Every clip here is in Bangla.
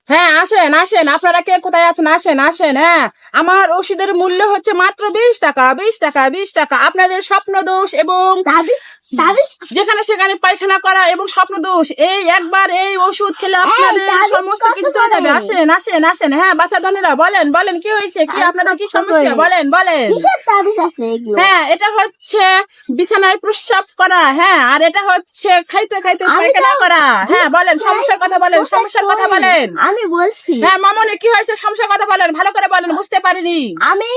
হ্যাঁ আসেন আসেন, আপনারা কে কোথায় আছেন? আসেন আসেন। হ্যাঁ, আমার ওষুধের মূল্য হচ্ছে মাত্র 20 টাকা, 20 টাকা, 20 টাকা। আপনাদের স্বপ্ন দোষ এবং যেখানে সেখানে পায়খানা করা এবং স্বপ্ন দোষ, এই একবার এই ওষুধ খেলে আপনাদের সমস্ত কিছু চলে যাবে। আসেন আসেন আসেন। হ্যাঁ বাচ্চা ধনেরা, বলেন বলেন কি হয়েছে, কি আপনাদের কি সমস্যা, বলেন বলেন। হ্যাঁ, এটা হচ্ছে বিছানায় প্রস্রাব করা। হ্যাঁ, আর এটা হচ্ছে খাইতে খাইতে পায়খানা করা। হ্যাঁ বলেন সমস্যার কথা, বলেন সমস্যার কথা বলেন। আমি বলছি হ্যাঁ মামনি, কি হয়েছে সমস্যার কথা বলেন, ভালো করে বলেন, বুঝতে পারিনি। আমি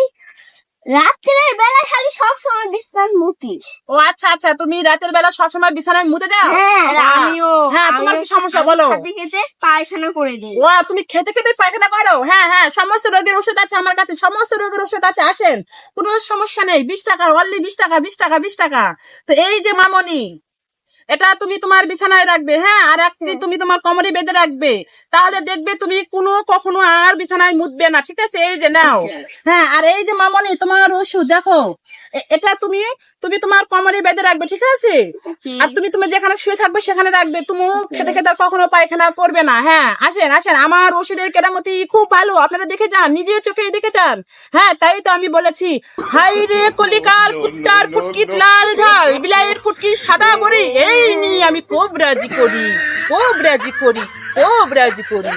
রাত্রের বেলা খালি সবসময় বিছানায় মুতি। ও আচ্ছা আচ্ছা, তুমি রাতের বেলা সবসময় বিছানায় মুতে দাও? হ্যাঁ, আমিও। হ্যাঁ, তোমার কি সমস্যা বলো। খেতে খেতে পায়খানা করে দিই। ও তুমি খেতে খেতে পায়খানা করো? হ্যাঁ হ্যাঁ, সমস্ত রোগের ওষুধ আছে আমার কাছে, সমস্ত রোগের ওষুধ আছে, আসেন, কোনো সমস্যা নেই। 20 টাকা, অনলি 20 টাকা, 20 টাকা, 20 টাকা। তো এই যে মামনি, এটা তুমি তোমার বিছানায় রাখবে। হ্যাঁ, আর একটি তুমি তোমার কোমরে বেঁধে রাখবে, তাহলে দেখবে তুমি কখনো আর বিছানায় মুতবে না, ঠিক আছে? এই যে নাও। হ্যাঁ, আর এই যে মামনি তোমার ওষুধ, দেখো, এটা তুমি তুমি তোমার কোমরে বেঁধে রাখবে, ঠিক আছে? আর তুমি যেখানে শুয়ে থাকবে সেখানে রাখবে, তুমি খেতে খেতে আর কখনো পায়খানা করবে না। হ্যাঁ আসেন আসেন, আমার ওষুধের কেরামতি খুব ভালো, আপনারা দেখে যান, নিজের চোখে দেখে যান। হ্যাঁ, তাই তো আমি বলেছি, হাই রে কলিকাল কুত্তার ফুটকিত লাল ঝাল, বিলাইয়ের ফুটকি সাদা বড়ি, এই নিয়ে আমি খুব রাজি করি, খুব রাজি করি, খুব রাজি করি।